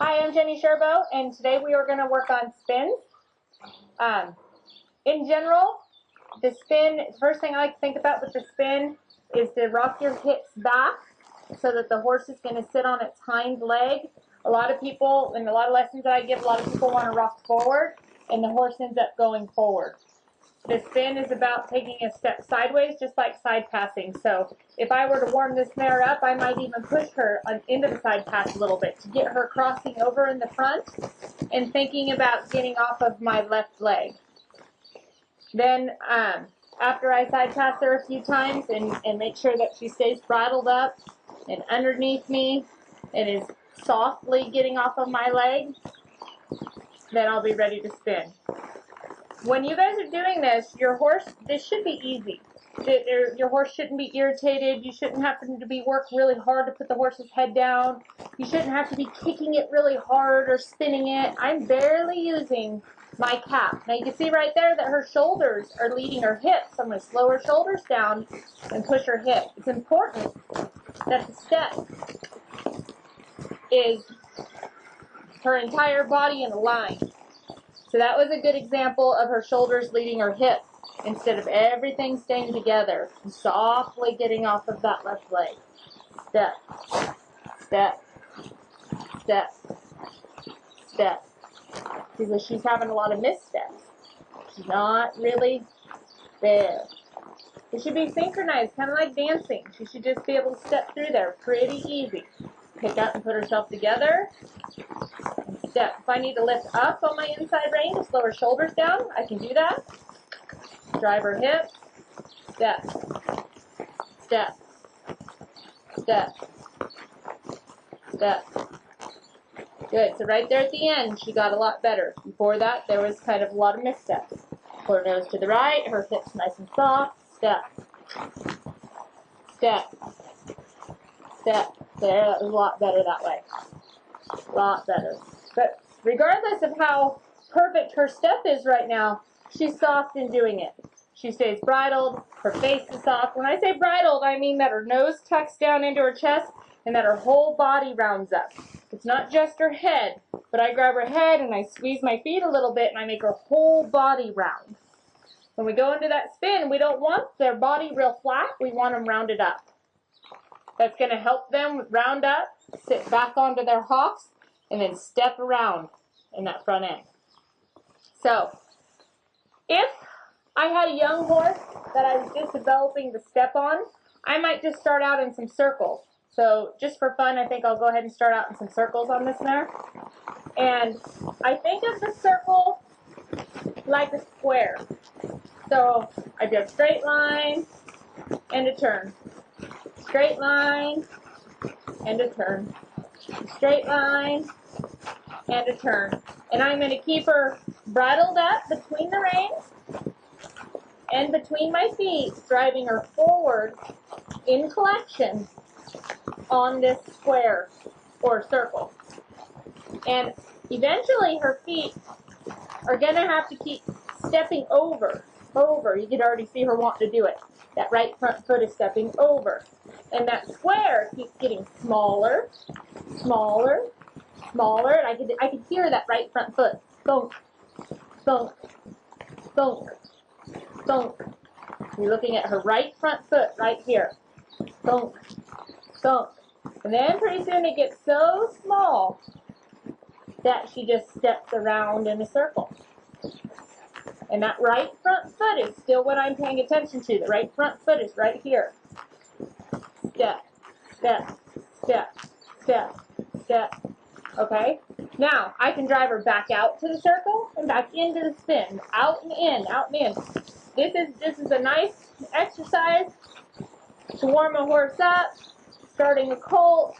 Hi, I'm Sherbo, and today we are going to work on spins. In general, the spin, first thing I like to think about with the spin is to rock your hips back so that the horse is going to sit on its hind leg. A lot of people, in a lot of lessons that I give, a lot of people want to rock forward, and the horse ends up going forward. The spin is about taking a step sideways, just like side passing. So if I were to warm this mare up, I might even push her into the side pass a little bit to get her crossing over in the front and thinking about getting off of my left leg. Then after I side pass her a few times and make sure that she stays bridled up and underneath me and is softly getting off of my leg, then I'll be ready to spin. When you guys are doing this, your horse, this should be easy. Your horse shouldn't be irritated. You shouldn't have to work really hard to put the horse's head down. You shouldn't have to be kicking it really hard or spinning it. I'm barely using my cap. Now you can see right there that her shoulders are leading her hips. I'm going to slow her shoulders down and push her hip. It's important that the step is her entire body in a line. So that was a good example of her shoulders leading her hips instead of everything staying together and softly getting off of that left leg. Step, step, step, step. Because she's having a lot of missteps. She's not really there. It should be synchronized, kind of like dancing. She should just be able to step through there pretty easy. Pick up and put herself together. Step. If I need to lift up on my inside rein to slow her shoulders down, I can do that. Drive her hips. Step. Step. Step. Step. Good. So right there at the end, she got a lot better. Before that, there was kind of a lot of missteps. Pull her nose to the right, her hips nice and soft. Step. Step. Step. There, that was a lot better that way. A lot better. But regardless of how perfect her step is right now, she's soft in doing it. She stays bridled, her face is soft. When I say bridled, I mean that her nose tucks down into her chest and that her whole body rounds up. It's not just her head, but I grab her head and I squeeze my feet a little bit and I make her whole body round. When we go into that spin, we don't want their body real flat, we want them rounded up. That's going to help them round up, sit back onto their hocks, and then step around in that front end. So, if I had a young horse that I was just developing the step on, I might just start out in some circles. So, just for fun, I think I'll go ahead and start out in some circles on this mare. And I think of the circle like a square. So, I do a straight line and a turn. Straight line and a turn. Straight line and a turn. And I'm going to keep her bridled up between the reins and between my feet, driving her forward in collection on this square or circle. And eventually her feet are going to have to keep stepping over. You can already see her wanting to do it. That right front foot is stepping over. And that square keeps getting smaller, smaller, smaller. And I could hear that right front foot. Thunk, thunk, thunk, thunk. You're looking at her right front foot right here. Thunk, thunk. And then pretty soon it gets so small that she just steps around in a circle. And that right front foot is still what I'm paying attention to. The right front foot is right here. Step, step, step, step, step. Okay? Now, I can drive her back out to the circle and back into the spin. Out and in, out and in. This is a nice exercise to warm a horse up, starting a colt.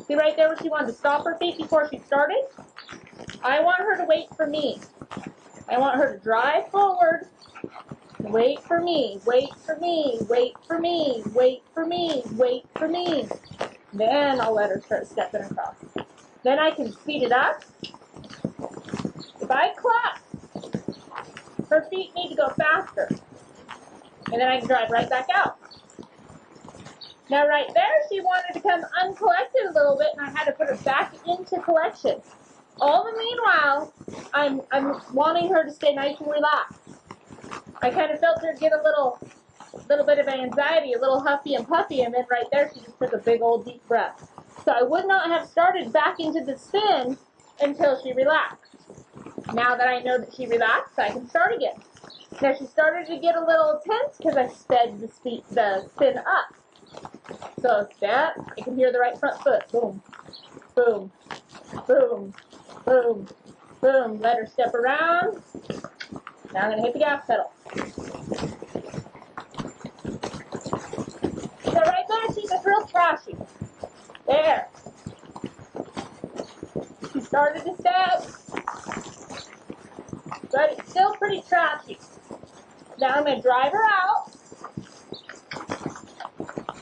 See right there where she wanted to stop her feet before she started? I want her to wait for me. I want her to drive forward. Wait for me, wait for me, wait for me, wait for me, wait for me. Then I'll let her start stepping across. Then I can speed it up. If I clap, her feet need to go faster. And then I can drive right back out. Now right there, she wanted to come uncollected a little into collection. All the meanwhile, I'm wanting her to stay nice and relaxed. I kind of felt her get a little bit of anxiety, a little huffy and puffy, and then right there she just took a big old deep breath. So I would not have started back into the spin until she relaxed. Now that I know that she relaxed, I can start again. Now she started to get a little tense because I sped the spin up. So step, I can hear the right front foot. Boom, boom, boom, boom, boom. Let her step around. Now I'm going to hit the gas pedal. So right there, she's just real trashy. There. She started to step, but it's still pretty trashy. Now I'm going to drive her out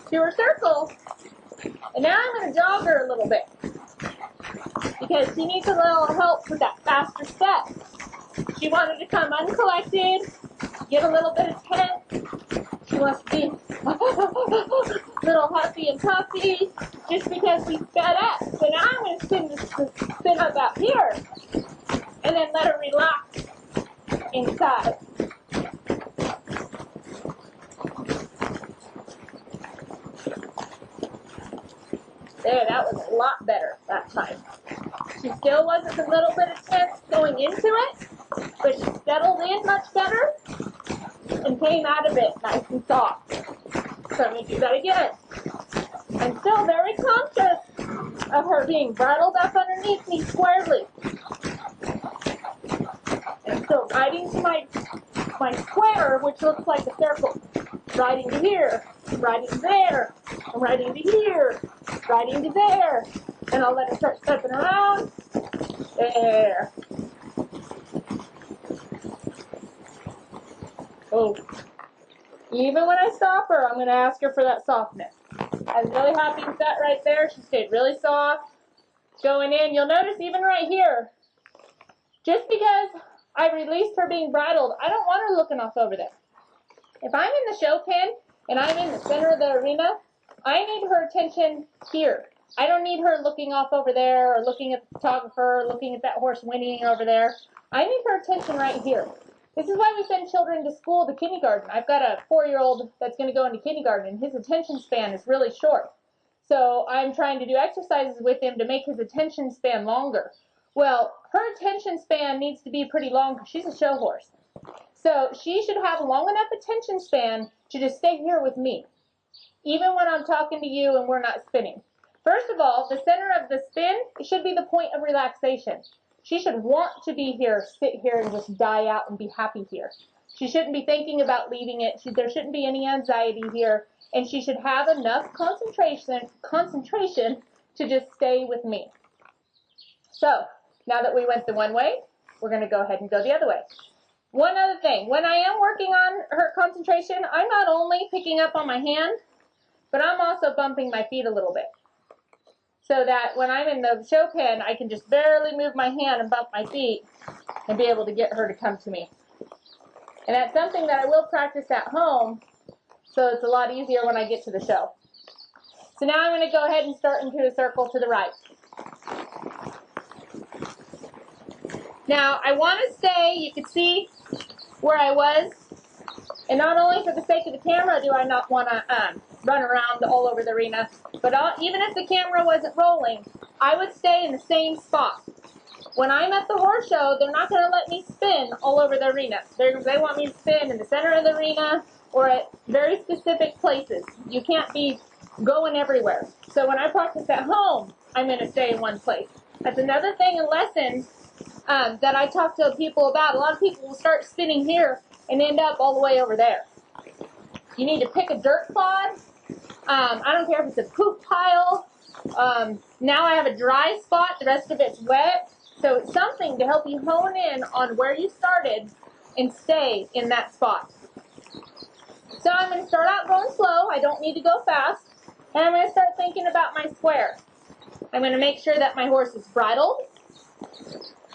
to her circle, and now I'm going to jog her a little bit because she needs a little help with that faster step. She wanted to come uncollected, get a little bit of tense. She wants to be a little huffy and puffy just because we sped up. So now I'm going to spin up out here and then let her relax inside. There, that was a lot better that time. She still wasn't a little bit of tense going into it, but she settled in much better and came out of it nice and soft. So let me do that again. I'm still very conscious of her being bridled up underneath me squarely. And still riding to my square, which looks like a circle. Riding to here, riding to there, and riding to here, riding to there. And I'll let her start stepping around. There. Oh. Even when I stop her, I'm going to ask her for that softness. I was really happy with that right there. She stayed really soft. Going in, you'll notice even right here, just because I released her being bridled, I don't want her looking off over there. If I'm in the show pen and I'm in the center of the arena, I need her attention here. I don't need her looking off over there or looking at the photographer or looking at that horse whinnying over there. I need her attention right here. This is why we send children to school, to kindergarten. I've got a 4-year-old that's going to go into kindergarten, and his attention span is really short. So I'm trying to do exercises with him to make his attention span longer. Well, her attention span needs to be pretty long because she's a show horse. So she should have a long enough attention span to just stay here with me, even when I'm talking to you and we're not spinning. First of all, the center of the spin should be the point of relaxation. She should want to be here, sit here, and just die out and be happy here. She shouldn't be thinking about leaving it. There shouldn't be any anxiety here. And she should have enough concentration to just stay with me. So, now that we went the one way, we're going to go ahead and go the other way. One other thing, when I am working on her concentration, I'm not only picking up on my hand, but I'm also bumping my feet a little bit. So that when I'm in the show pen, I can just barely move my hand and bump my feet and be able to get her to come to me. And that's something that I will practice at home, so it's a lot easier when I get to the show. So now I'm going to go ahead and start into a circle to the right. Now, I want to stay, you can see where I was, and not only for the sake of the camera do I not want to run around all over the arena, but even if the camera wasn't rolling, I would stay in the same spot. When I'm at the horse show, they're not going to let me spin all over the arena. They want me to spin in the center of the arena or at very specific places. You can't be going everywhere. So when I practice at home, I'm going to stay in one place. That's another thing in lessons that I talk to people about. A lot of people will start spinning here and end up all the way over there. You need to pick a dirt clod. I don't care if it's a poop pile. Now I have a dry spot. The rest of it's wet. So it's something to help you hone in on where you started and stay in that spot. So I'm going to start out going slow. I don't need to go fast. And I'm going to start thinking about my square. I'm going to make sure that my horse is bridled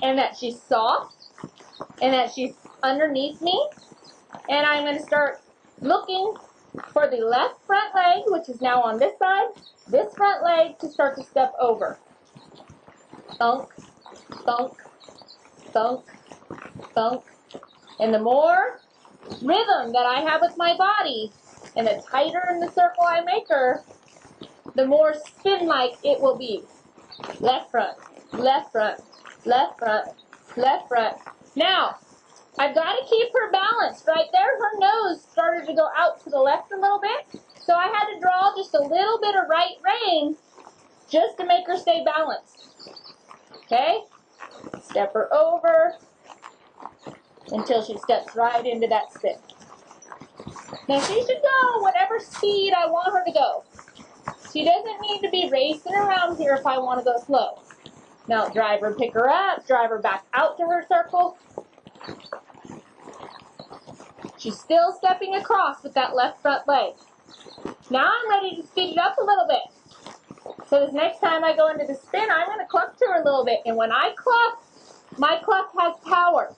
and that she's soft and that she's underneath me. And I'm going to start looking for the left front leg, which is now on this side, this front leg to start to step over. thunk, thunk, thunk, thunk. And the more rhythm that I have with my body, and the tighter in the circle I make her, the more spin-like it will be. Left front, left front, left front, left front. Now, I've got to keep her balanced right there. Her nose started to go out to the left a little bit, so I had to draw just a little bit of right rein just to make her stay balanced. Okay? Step her over until she steps right into that spin. Now she should go whatever speed I want her to go. She doesn't need to be racing around here if I want to go slow. Now drive her, pick her up, drive her back out to her circle. She's still stepping across with that left front leg. Now I'm ready to speed it up a little bit. So this next time I go into the spin, I'm going to cluck to her a little bit. And when I cluck, my cluck has power.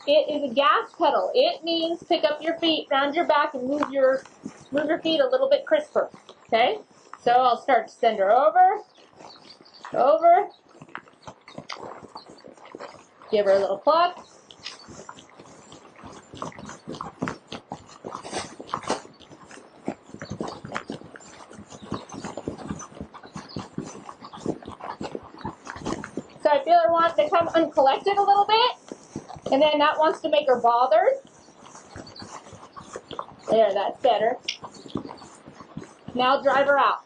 It is a gas pedal. It means pick up your feet, round your back, and move your feet a little bit crisper. Okay? So I'll start to send her over, over. Give her a little cluck. So I feel her wants to come uncollected a little bit, and then that wants to make her bothered. There, that's better. Now drive her out.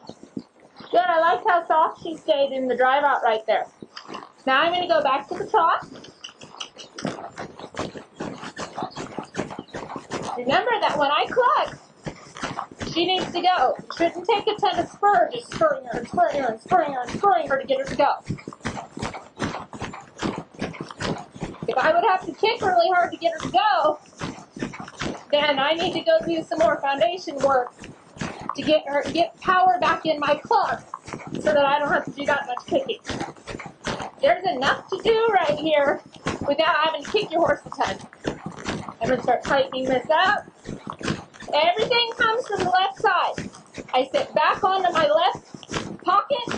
Good, I liked how soft she stayed in the drive out right there. Now I'm going to go back to the trot. Remember that when I cluck, she needs to go. Shouldn't take a ton of spur, just spurring her and spurring her and spurring her and spurring her to get her to go. If I would have to kick really hard to get her to go, then I need to go do some more foundation work to get power back in my cluck so that I don't have to do that much kicking. There's enough to do right here without having to kick your horse a ton. I'm going to start tightening this up. Everything comes from the left side. I sit back onto my left pocket.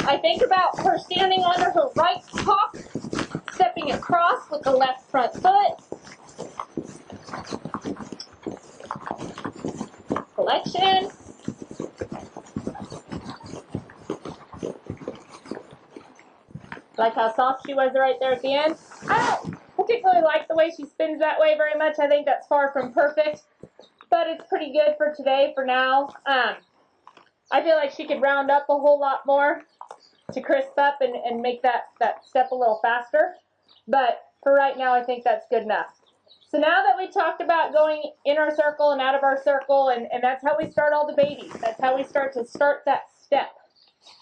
I think about her standing under her right hock, stepping across with the left front foot. Collection. Like how soft she was right there at the end. I don't particularly like the way she spins that way very much. I think that's far from perfect, but it's pretty good for today, for now. I feel like she could round up a whole lot more to crisp up and make that step a little faster. But for right now, I think that's good enough. So now that we talked about going in our circle and out of our circle, and that's how we start all the babies. That's how we start that step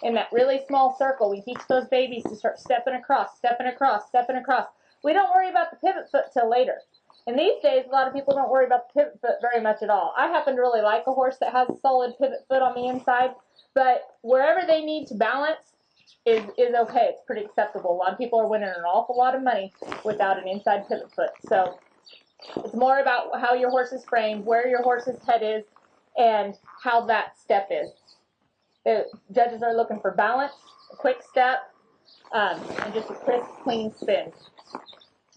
in that really small circle. We teach those babies to start stepping across, stepping across, stepping across. We don't worry about the pivot foot till later. And these days, a lot of people don't worry about the pivot foot very much at all. I happen to really like a horse that has a solid pivot foot on the inside, but wherever they need to balance is okay. It's pretty acceptable. A lot of people are winning an awful lot of money without an inside pivot foot. So it's more about how your horse is framed, where your horse's head is, and how that step is. The judges are looking for balance, a quick step, and just a crisp, clean spin.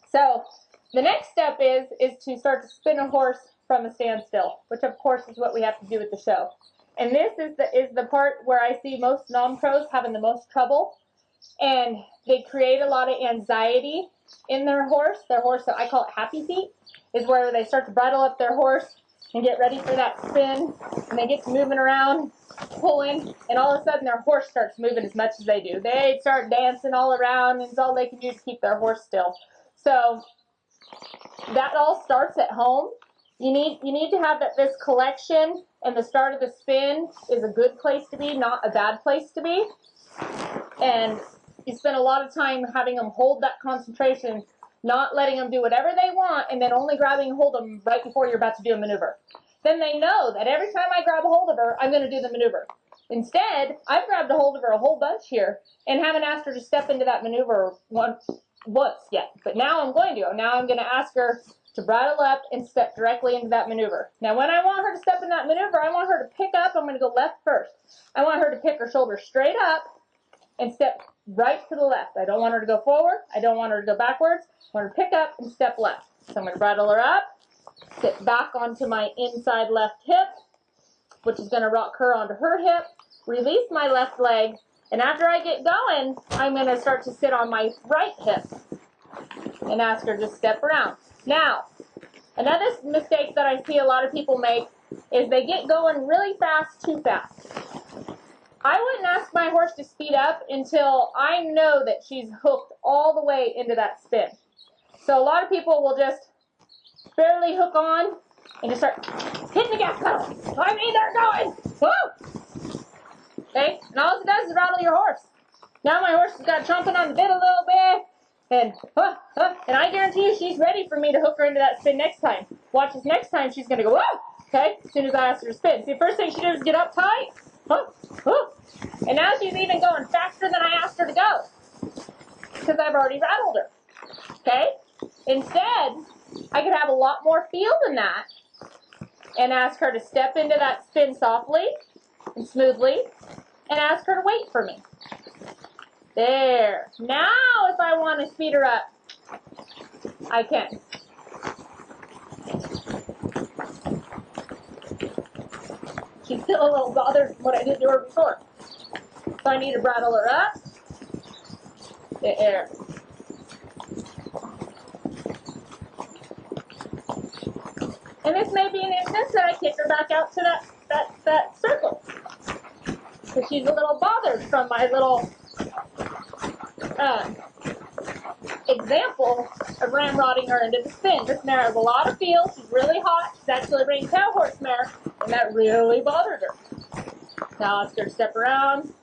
So the next step is to start to spin a horse from a standstill, which of course is what we have to do at the show. And this is the part where I see most non-pros having the most trouble, and they create a lot of anxiety in their horse. So I call it happy feet, is where they start to bridle up their horse and get ready for that spin, and they get to moving around, pulling, and all of a sudden their horse starts moving as much as they do. They start dancing all around, and it's all they can do to keep their horse still. So that all starts at home. You need to have this collection, and the start of the spin is a good place to be, not a bad place to be. And you spend a lot of time having them hold that concentration, not letting them do whatever they want, and then only grabbing hold of them right before you're about to do a maneuver. Then they know that every time I grab a hold of her, I'm going to do the maneuver. Instead, I've grabbed a hold of her a whole bunch here and haven't asked her to step into that maneuver once yet. But now I'm going to. Now I'm going to ask her to bridle up and step directly into that maneuver. Now when I want her to step in that maneuver, I want her to pick up. I'm going to go left first. I want her to pick her shoulder straight up and step right to the left. I don't want her to go forward. I don't want her to go backwards. I want her to pick up and step left. So I'm going to bridle her up, sit back onto my inside left hip, which is going to rock her onto her hip, release my left leg, and after I get going, I'm going to start to sit on my right hip and ask her to step around. Now, another mistake that I see a lot of people make is they get going really fast, too fast. I wouldn't ask my horse to speed up until I know that she's hooked all the way into that spin. So a lot of people will just barely hook on and just start hitting the gas pedal. I mean, they're going. Woo! Okay, and all it does is rattle your horse. Now my horse has got chomping on the bit a little bit, and I guarantee you she's ready for me to hook her into that spin next time. Watch this next time, she's going to go, whoa! Okay, as soon as I ask her to spin. See, the first thing she does is get uptight, and now she's even going faster than I asked her to go, because I've already rattled her. Okay, instead, I could have a lot more feel than that, and ask her to step into that spin softly and smoothly, and ask her to wait for me. There. Now, if I want to speed her up, I can. She's still a little bothered from what I did to her before. So I need to bridle her up. There. And this may be an instance that I kick her back out to that circle. Because she's a little bothered from my little example of ramrodding her into the spin. This mare has a lot of feel. She's really hot. She's actually a ring tail horse mare, and that really bothered her. Now let's go step around.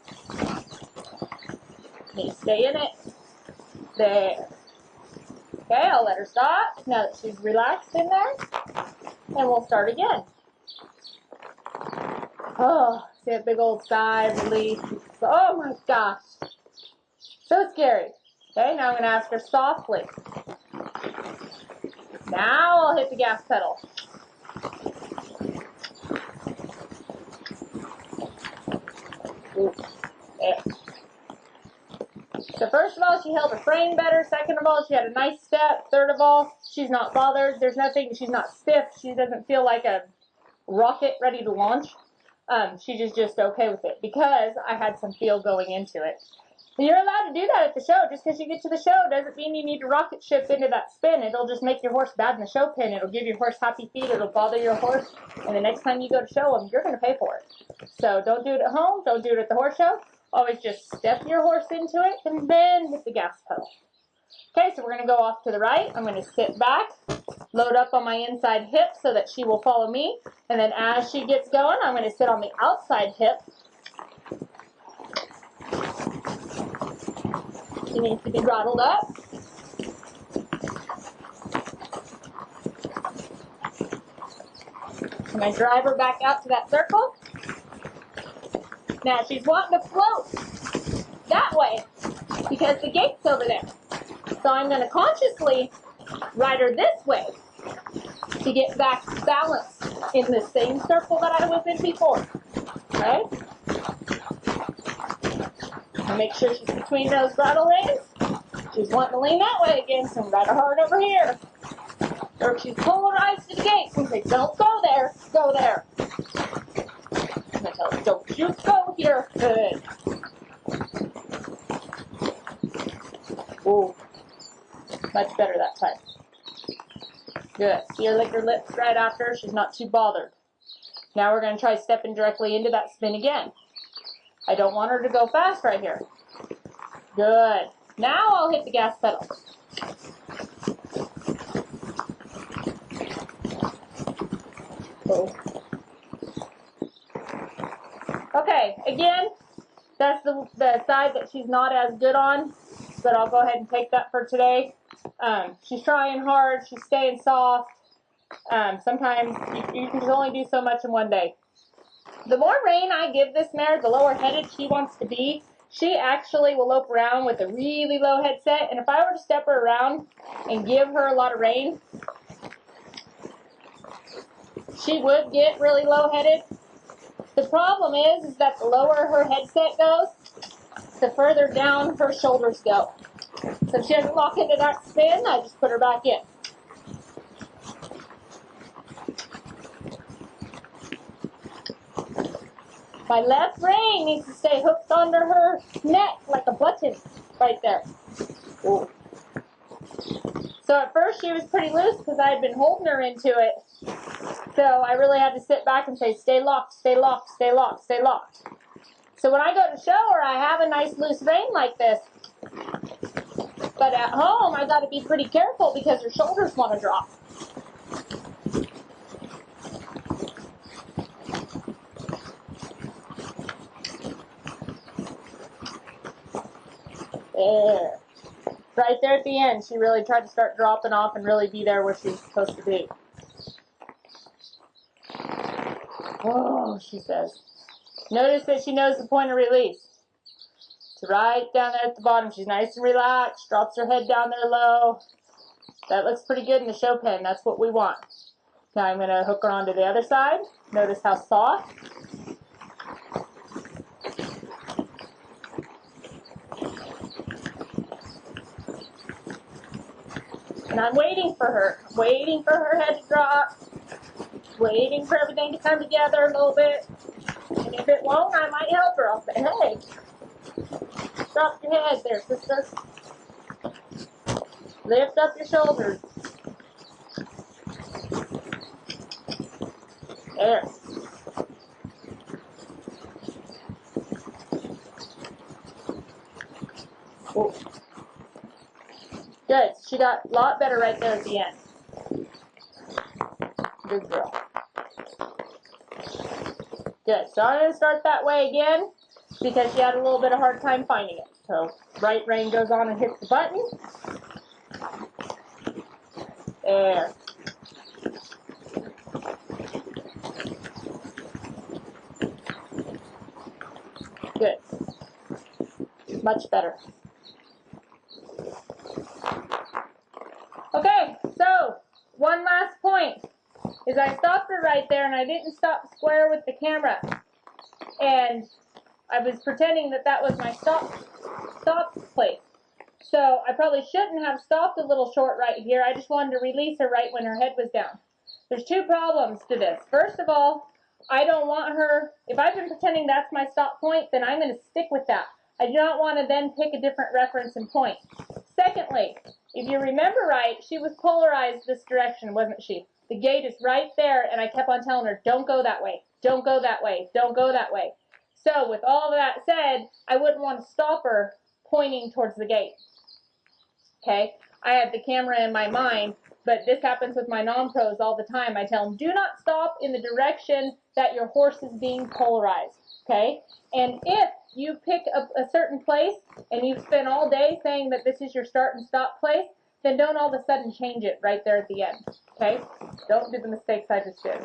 Need to stay in it. There. Okay, I'll let her stop now that she's relaxed in there, and we'll start again. Oh, see that big old sigh of relief. Oh my gosh. So scary. Okay, now I'm going to ask her softly. Now I'll hit the gas pedal. Ooh, there. So first of all, she held her frame better. Second of all, she had a nice step. Third of all, she's not bothered. There's nothing, she's not stiff. She doesn't feel like a rocket ready to launch. She's just okay with it because I had some feel going into it. And you're allowed to do that at the show. Just because you get to the show doesn't mean you need to rocket ship into that spin. It'll just make your horse bad in the show pen. It'll give your horse happy feet. It'll bother your horse. And the next time you go to show them, you're going to pay for it. So don't do it at home. Don't do it at the horse show. Always just step your horse into it and then hit the gas pedal. Okay, so we're going to go off to the right. I'm going to sit back, load up on my inside hip so that she will follow me. And then as she gets going, I'm going to sit on the outside hip. She needs to be throttled up. And I drive her back out to that circle. Now she's wanting to float that way because the gate's over there. So I'm going to consciously ride her this way to get back balanced in the same circle that I was in before. Okay? And make sure she's between those throttle reins. She's wanting to lean that way again, so I'm ride her hard over here. Or if she's polarized to the gate, I'm say, don't go there, go there. I'm going to tell her, don't you go here. Good. Ooh. Much better that time. Good. See her lick her lips right after. She's not too bothered. Now we're going to try stepping directly into that spin again. I don't want her to go fast right here. Good. Now I'll hit the gas pedal. Oh. Okay, again, that's the side that she's not as good on, but I'll go ahead and take that for today. She's trying hard. She's staying soft. Sometimes you can only do so much in one day. The more rein I give this mare, the lower headed she wants to be. She actually will lope around with a really low head set. And if I were to step her around and give her a lot of rein, she would get really low headed. The problem is that the lower her headset goes, the further down her shoulders go. So if she doesn't lock into that spin, I just put her back in. My left rein needs to stay hooked under her neck like a button right there. Ooh. So at first she was pretty loose because I had been holding her into it. So I really had to sit back and say, stay locked, stay locked, stay locked, stay locked. So when I go to show her, I have a nice loose rein like this. But at home, I got to be pretty careful because her shoulders want to drop. There. Right there at the end, she really tried to start dropping off and really be there where she was supposed to be. Oh, she says. Notice that she knows the point of release. It's right down there at the bottom. She's nice and relaxed, drops her head down there low. That looks pretty good in the show pen. That's what we want. Now I'm going to hook her onto the other side. Notice how soft. And I'm waiting for her. I'm waiting for her head to drop. Waiting for everything to come together a little bit. And if it won't, I might help her. I'll say, hey, drop your head there, sister. Lift up your shoulders. There. Ooh. Good. She got a lot better right there at the end. Good girl. Good. So I'm going to start that way again because she had a little bit of hard time finding it. So right rein goes on and hits the button. There. Good. Much better. Okay, so one last point is I stopped her right there and I didn't stop square with the camera. And I was pretending that that was my stop place. So I probably shouldn't have stopped a little short right here. I just wanted to release her right when her head was down. There's two problems to this. First of all, I don't want her, if I've been pretending that's my stop point, then I'm going to stick with that. I do not want to then pick a different reference and point. Secondly, if you remember right, she was polarized this direction, wasn't she? The gate is right there, and I kept on telling her, don't go that way, don't go that way, don't go that way. So with all of that said, I wouldn't want to stop her pointing towards the gate. Okay? I had the camera in my mind, but this happens with my non-pros all the time. I tell them, do not stop in the direction that your horse is being polarized. Okay? And if you pick a certain place and you've spent all day saying that this is your start and stop place, then don't all of a sudden change it right there at the end. Okay? Don't do the mistakes I just did.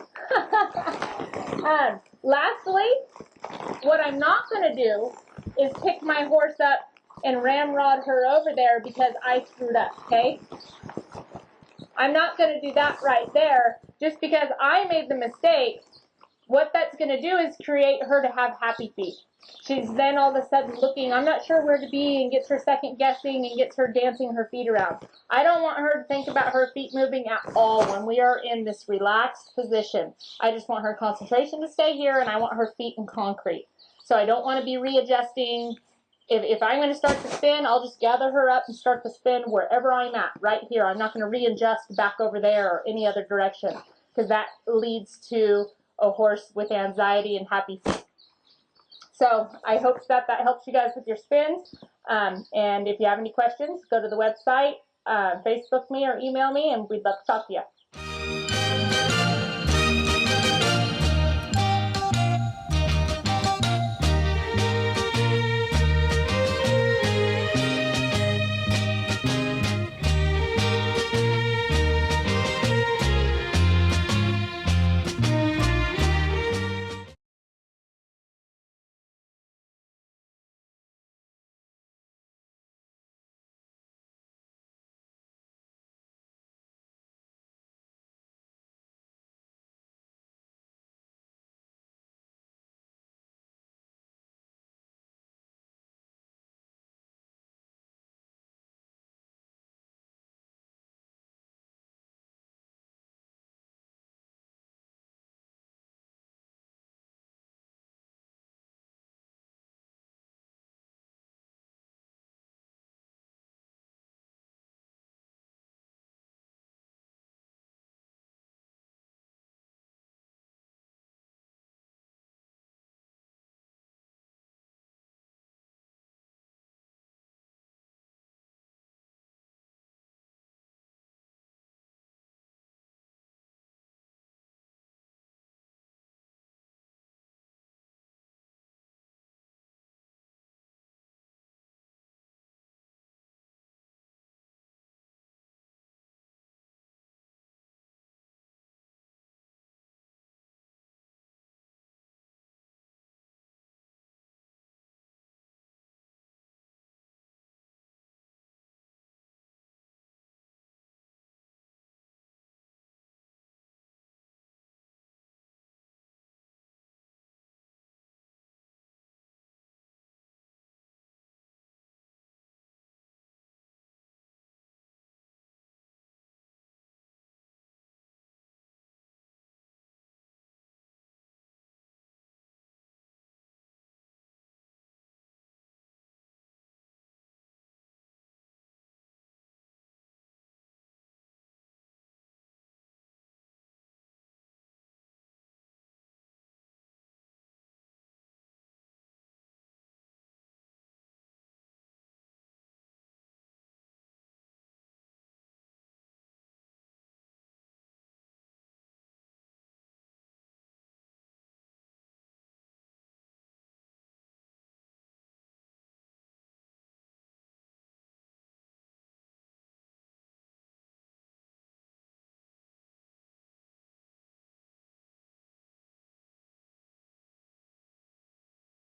Lastly, what I'm not going to do is pick my horse up and ramrod her over there because I screwed up, okay? I'm not going to do that right there just because I made the mistake. What that's going to do is create her to have happy feet. She's then all of a sudden looking, I'm not sure where to be, and gets her second guessing and gets her dancing her feet around. I don't want her to think about her feet moving at all when we are in this relaxed position. I just want her concentration to stay here, and I want her feet in concrete. So I don't want to be readjusting. If I'm going to start the spin, I'll just gather her up and start the spin wherever I'm at, right here. I'm not going to readjust back over there or any other direction because that leads to a horse with anxiety and happy feet. So I hope that helps you guys with your spins. And if you have any questions, go to the website, Facebook me or email me, and we'd love to talk to you.